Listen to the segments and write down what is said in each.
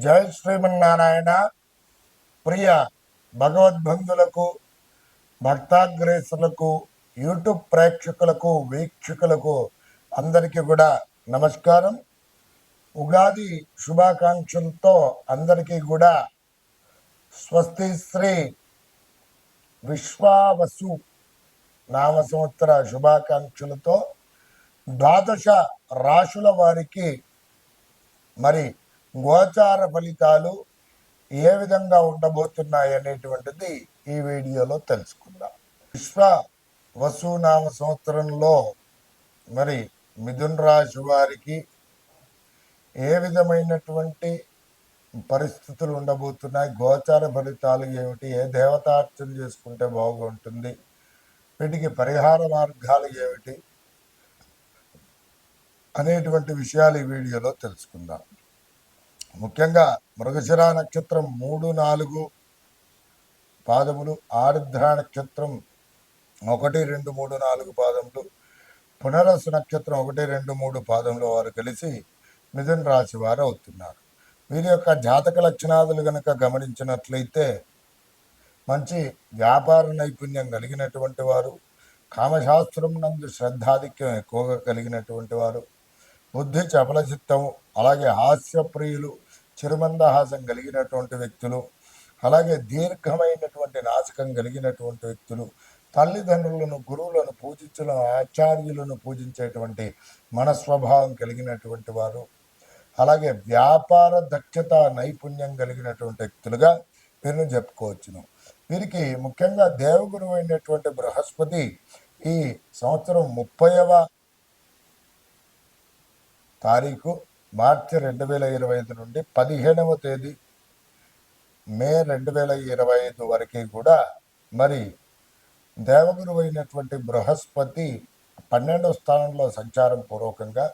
జై శ్రీమన్నారాయణ. ప్రియ భగవద్బంధులకు, భక్తాగ్రేసులకు, యూట్యూబ్ ప్రేక్షకులకు, వీక్షకులకు అందరికీ కూడా నమస్కారం. ఉగాది శుభాకాంక్షలతో అందరికీ కూడా స్వస్తి శ్రీ విశ్వావసు నామ సంవత్సర శుభాకాంక్షలతో ద్వాదశ రాశుల వారికి మరి గోచార ఫలితాలు ఏ విధంగా ఉండబోతున్నాయి అనేటువంటిది ఈ వీడియోలో తెలుసుకుందాం. విశ్వ వసునామ సంవత్సరంలో మరి మిథున రాశి వారికి ఏ విధమైనటువంటి పరిస్థితులు ఉండబోతున్నాయి, గోచార ఫలితాలు ఏమిటి, ఏ దేవతార్చన చేసుకుంటే బాగుంటుంది, వీటికి పరిహార మార్గాలు ఏమిటి అనేటువంటి విషయాలు ఈ వీడియోలో తెలుసుకుందాం. ముఖ్యంగా మృగశిర నక్షత్రం 3, 4 పాదములు, ఆరుద్ర నక్షత్రం 1, 2, 3, 4 పాదములు, పునరసు నక్షత్రం 1, 2, 3 పాదముల వారు కలిసి మిథున రాశి వారు అవుతున్నారు. వీరి యొక్క జాతక లక్షణాలు కనుక గమనించినట్లయితే మంచి వ్యాపార నైపుణ్యం కలిగినటువంటి వారు, కామశాస్త్రం నందు శ్రద్ధాధిక్యం ఎక్కువగా కలిగినటువంటి వారు, బుద్ధి చపల చిత్తము, అలాగే హాస్యప్రియులు, చిరుమందహాసం కలిగినటువంటి వ్యక్తులు, అలాగే దీర్ఘమైనటువంటి నాశకం కలిగినటువంటి వ్యక్తులు, తల్లిదండ్రులను, గురువులను పూజించడం, ఆచార్యులను పూజించేటువంటి మనస్వభావం కలిగినటువంటి వారు, అలాగే వ్యాపార దక్షత నైపుణ్యం కలిగినటువంటి వ్యక్తులుగా వీరిని చెప్పుకోవచ్చును. వీరికి ముఖ్యంగా దేవగురువు అయినటువంటి బృహస్పతి ఈ సంవత్సరం 30వ తారీఖు మార్చి 2025 నుండి 15వ తేదీ మే 2025 వరకు కూడా మరి దేవగురువు అయినటువంటి బృహస్పతి 12వ స్థానంలో సంచారం పూర్వకంగా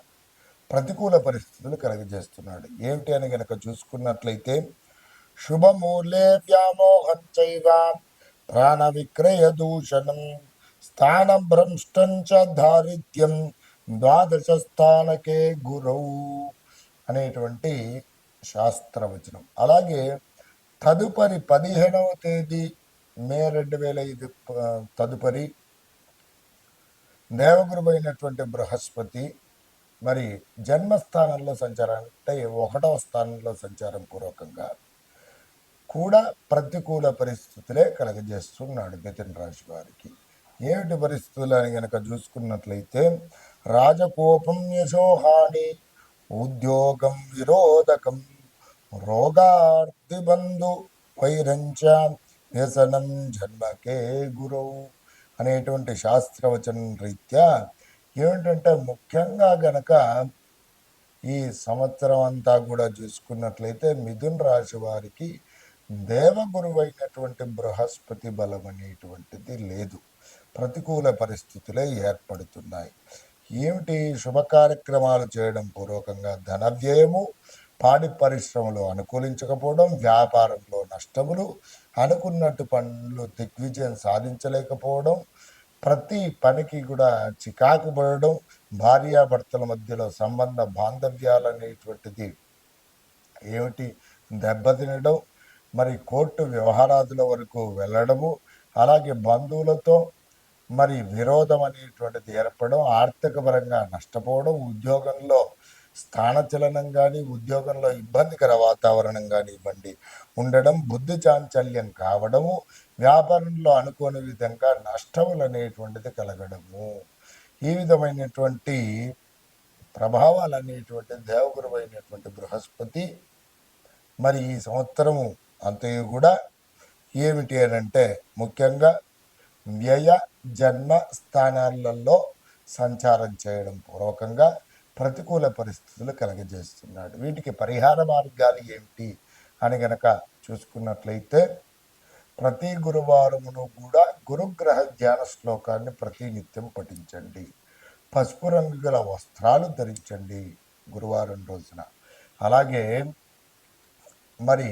ప్రతికూల పరిస్థితులు కలుగజేస్తున్నాడు. ఏమిటి అని కనుక చూసుకున్నట్లయితే శుభమూలే వ్యామోహం చైవ ప్రాణ విక్రయ దూషణం స్థానం భ్రంష్టం చ దారిద్ర్యం ద్వాదశ స్థానకే గురౌ అనేటువంటి శాస్త్రవచనం. అలాగే తదుపరి 15వ తేదీ మే 2005 తదుపరి దేవగురువు అయినటువంటి బృహస్పతి మరి జన్మస్థానంలో సంచారం అంటే 1వ స్థానంలో సంచారం పూర్వకంగా కూడా ప్రతికూల పరిస్థితులే కలగజేస్తున్నాడు మిథున రాశి వారికి. ఏమిటి పరిస్థితులు అని కనుక చూసుకున్నట్లయితే రాజకోపం, యశోహాని, ఉద్యోగం విరోధకం, రోగార్తిబంధు వైరంచ వ్యసనం జన్మకే గురువు అనేటువంటి శాస్త్రవచనం రీత్యా ఏమిటంటే ముఖ్యంగా గనక ఈ సంవత్సరం అంతా కూడా చూసుకున్నట్లయితే మిథున రాశి వారికి దేవగురువు అయినటువంటి బృహస్పతి బలం అనేటువంటిది లేదు. ప్రతికూల పరిస్థితులే ఏర్పడుతున్నాయి. ఏమిటి? శుభ కార్యక్రమాలు చేయడం పూర్వకంగా ధన వ్యయము, పాడి పరిశ్రమలు అనుకూలించకపోవడం, వ్యాపారంలో నష్టములు, అనుకున్నట్టు పనులు దిగ్విజయం సాధించలేకపోవడం, ప్రతి పనికి కూడా చికాకు పడడం, భార్యాభర్తల మధ్యలో సంబంధ బాంధవ్యాలు అనేటువంటిది ఏమిటి దెబ్బతినడం, మరి కోర్టు వ్యవహారాదుల వరకు వెళ్ళడము, అలాగే బంధువులతో మరి విరోధం అనేటువంటిది ఏర్పడడం, ఆర్థిక పరంగా నష్టపోవడం, ఉద్యోగంలో స్థానచలనం కానీ, ఉద్యోగంలో ఇబ్బందికర వాతావరణం కానీ ఇవ్వండి ఉండడం, బుద్ధి చాంచల్యం కావడము, వ్యాపారంలో అనుకోని విధంగా నష్టములు అనేటువంటిది కలగడము, ఈ విధమైనటువంటి ప్రభావాలు అనేటువంటి దేవగురువు అయినటువంటి బృహస్పతి మరి ఈ సంవత్సరము అంతయు కూడా ఏమిటి అని అంటే ముఖ్యంగా వ్యయ జన్మ స్థానాలలో సంచారం చేయడం పూర్వకంగా ప్రతికూల పరిస్థితులు కలగజేస్తున్నాడు. వీటికి పరిహార మార్గాలు ఏమిటి అని గనక చూసుకున్నట్లయితే ప్రతి గురువారమును కూడా గురుగ్రహ ధ్యాన శ్లోకాన్ని ప్రతినిత్యం పఠించండి. పసుపు రంగు గల వస్త్రాలు ధరించండి గురువారం రోజున. అలాగే మరి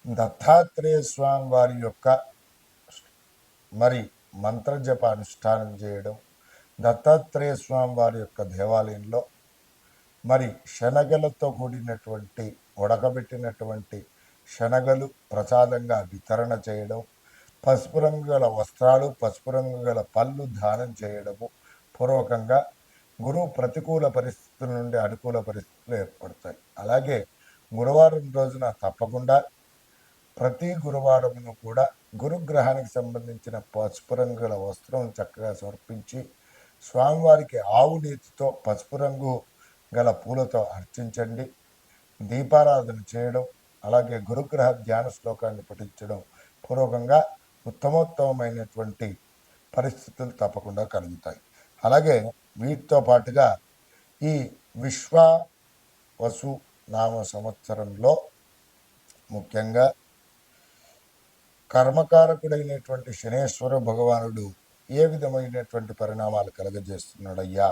దత్తాత్రేయ స్వామి వారి యొక్క మరి మంత్రజప అనుష్ఠానం చేయడం, దత్తాత్రేయ స్వామి వారి యొక్క దేవాలయంలో మరి శనగలతో కూడినటువంటి ఉడకబెట్టినటువంటి శనగలు ప్రసాదంగా వితరణ చేయడం, పసుపు రంగు గల వస్త్రాలు, పసుపు రంగు గల పళ్ళు దానం చేయడము పూర్వకంగా గురువు ప్రతికూల పరిస్థితుల నుండి అనుకూల పరిస్థితులు ఏర్పడతాయి. అలాగే గురువారం రోజున తప్పకుండా ప్రతి గురువారమును కూడా గురుగ్రహానికి సంబంధించిన పసుపు రంగు గల వస్త్రం చక్కగా సమర్పించి స్వామివారికి ఆవు నేతితో పసుపు రంగు గల పూలతో అర్చించండి. దీపారాధన చేయడం, అలాగే గురుగ్రహ ధ్యాన శ్లోకాన్ని పఠించడం పూర్వకంగా ఉత్తమోత్తమైనటువంటి పరిస్థితులు తప్పకుండా కలుగుతాయి. అలాగే వీటితో పాటుగా ఈ విశ్వావసు నామ సంవత్సరంలో ముఖ్యంగా కర్మకారకుడైనటువంటి శనేశ్వర భగవానుడు ఏ విధమైనటువంటి పరిణామాలు కలగజేస్తున్నాడయ్యా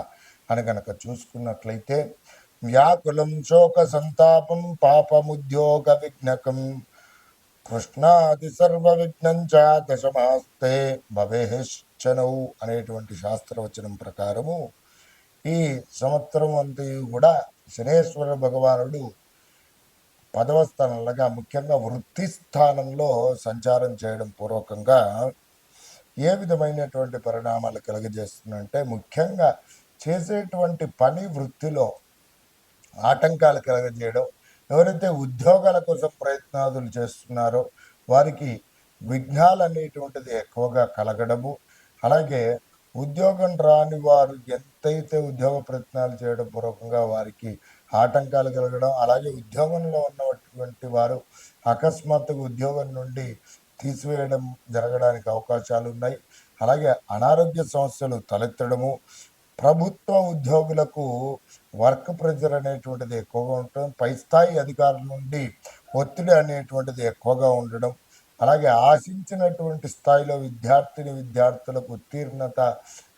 అని కనుక చూసుకున్నట్లయితే, వ్యాకులం శోక సంతాపం పాపముద్యోగ విఘ్నకం కృష్ణాది సర్వ విఘ్నం చ దశమాస్తే భవేశ్చనౌ అనేటువంటి శాస్త్రవచనం ప్రకారము ఈ సంవత్సరం అంతా కూడా శనేశ్వర భగవానుడు 10వ స్థానంలో ముఖ్యంగా వృత్తి స్థానంలో సంచారం చేయడం పూర్వకంగా ఏ విధమైనటువంటి పరిణామాలు కలుగజేస్తుందంటే, ముఖ్యంగా చేసేటువంటి పని వృత్తిలో ఆటంకాలు కలగజేయడం, ఎవరైతే ఉద్యోగాల కోసం ప్రయత్నాదులు చేస్తున్నారో వారికి విఘ్నాలు అనేటువంటిది ఎక్కువగా కలగడము, అలాగే ఉద్యోగం రాని వారు ఎంతైతే ఉద్యోగ ప్రయత్నాలు చేయడం పూర్వకంగా వారికి ఆటంకాలు కలగడం, అలాగే ఉద్యోగంలో ఉన్నటువంటి వారు అకస్మాత్తుగా ఉద్యోగం నుండి తీసివేయడం జరగడానికి అవకాశాలు ఉన్నాయి. అలాగే అనారోగ్య సమస్యలు తలెత్తడము, ప్రభుత్వ ఉద్యోగులకు వర్క్ ప్రెజర్ అనేటువంటిది ఎక్కువగా ఉండటం, పై స్థాయి అధికారుల నుండి ఒత్తిడి అనేటువంటిది ఎక్కువగా ఉండడం, అలాగే ఆశించినటువంటి స్థాయిలో విద్యార్థులకు ఉత్తీర్ణత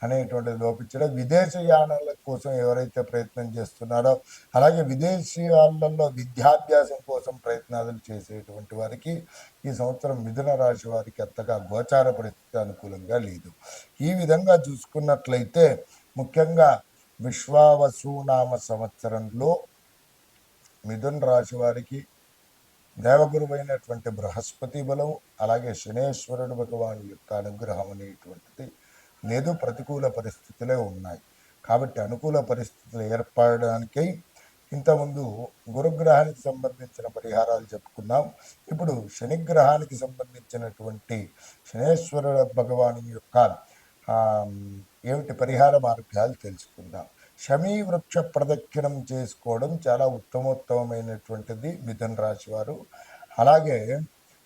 అనేటువంటిది లోపించడం, విదేశీయానాల కోసం ఎవరైతే ప్రయత్నం చేస్తున్నారో, అలాగే విదేశీయాలలో విద్యాభ్యాసం కోసం ప్రయత్నాలు చేసేటువంటి వారికి ఈ సంవత్సరం మిథున రాశి వారికి అంతగా గోచార పరిస్థితి అనుకూలంగా లేదు. ఈ విధంగా చూసుకున్నట్లయితే ముఖ్యంగా విశ్వావసునామ సంవత్సరంలో మిథున రాశి వారికి దేవగురువైనటువంటి బృహస్పతి బలం, అలాగే శనేశ్వరుడు భగవాను యొక్క అనుగ్రహం అనేటువంటిది లేదు, ప్రతికూల పరిస్థితులే ఉన్నాయి. కాబట్టి అనుకూల పరిస్థితులు ఏర్పడడానికి ఇంతకుముందు గురుగ్రహానికి సంబంధించిన పరిహారాలు చెప్పుకున్నాం. ఇప్పుడు శనిగ్రహానికి సంబంధించినటువంటి శనేశ్వర భగవాను యొక్క ఏమిటి పరిహార మార్గాలు తెలుసుకుందాం. శమీ వృక్ష ప్రదక్షిణం చేసుకోవడం చాలా ఉత్తమోత్తమైనటువంటిది మిథున రాశి వారు. అలాగే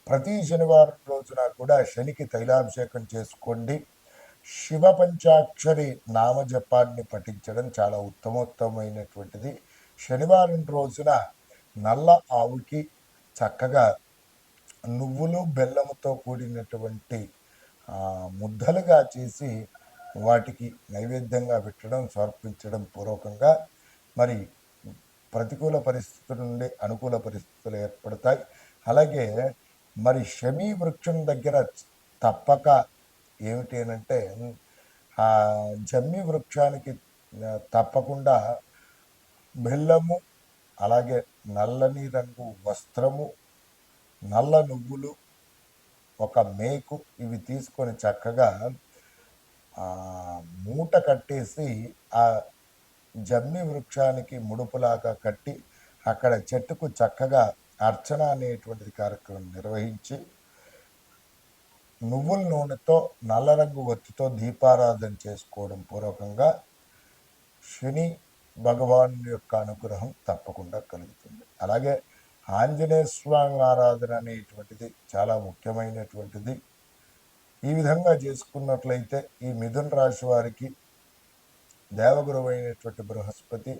ప్రతి శనివారం రోజున కూడా శనికి తైలాభిషేకం చేసుకోండి. శివ పంచాక్షరి నామజపాన్ని పఠించడం చాలా ఉత్తమోత్తమైనటువంటిది. శనివారం రోజున నల్ల ఆవుకి చక్కగా నువ్వులు బెల్లముతో కూడినటువంటి ముద్దలుగా చేసి వాటికి నైవేద్యంగా పెట్టడం, సమర్పించడం పూర్వకంగా మరి ప్రతికూల పరిస్థితుల నుండి అనుకూల పరిస్థితులు ఏర్పడతాయి. అలాగే మరి శమీ వృక్షం దగ్గర తప్పక ఏమిటి అనంటే, ఆ జమ్మి వృక్షానికి తప్పకుండా బెల్లము, అలాగే నల్లని రంగు వస్త్రము, నల్ల నువ్వులు, ఒక మేకు ఇవి తీసుకొని చక్కగా మూట కట్టేసి ఆ జమ్మి వృక్షానికి ముడుపులాగా కట్టి అక్కడ చెట్టుకు చక్కగా అర్చన అనేటువంటిది కార్యక్రమం నిర్వహించి నువ్వుల నూనెతో నల్ల రంగు ఒత్తితో దీపారాధన చేసుకోవడం పూర్వకంగా శని భగవాన్ యొక్క అనుగ్రహం తప్పకుండా కలుగుతుంది. అలాగే ఆంజనేయ స్వామి ఆరాధన అనేటువంటిది చాలా ముఖ్యమైనటువంటిది. ఈ విధంగా చేసుకున్నట్లయితే ఈ మిథున రాశి వారికి దేవగురువు అయినటువంటి బృహస్పతి,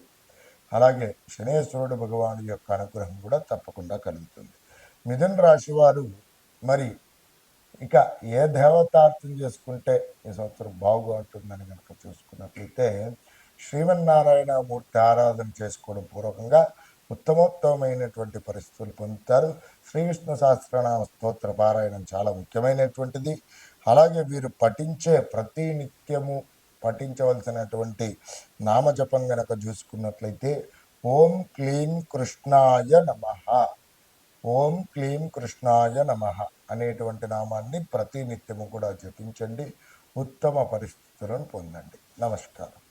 అలాగే శనేశ్వరుడు భగవాను యొక్క అనుగ్రహం కూడా తప్పకుండా కలుగుతుంది. మిథున రాశి వారు మరి ఇక ఏ దేవతార్థం చేసుకుంటే ఈ సంవత్సరం బాగుగా ఉంటుందని కనుక చూసుకున్నట్లయితే శ్రీమన్నారాయణ మూర్తి ఆరాధన చేసుకోవడం పూర్వకంగా ఉత్తమోత్తమైనటువంటి పరిస్థితులు పొందుతారు. శ్రీ విష్ణు సహస్రనామ స్తోత్ర పారాయణం చాలా ముఖ్యమైనటువంటిది. అలాగే వీరు పఠించే ప్రతి నిత్యము పఠించవలసినటువంటి నామజపం గనక చూసుకున్నట్లయితే ఓం క్లీం కృష్ణాయ నమః, ఓం క్లీం కృష్ణాయ నమః అనేటువంటి నామాన్ని ప్రతినిత్యము కూడా జపించండి. ఉత్తమ పరిస్థితులను పొందండి. నమస్కారం.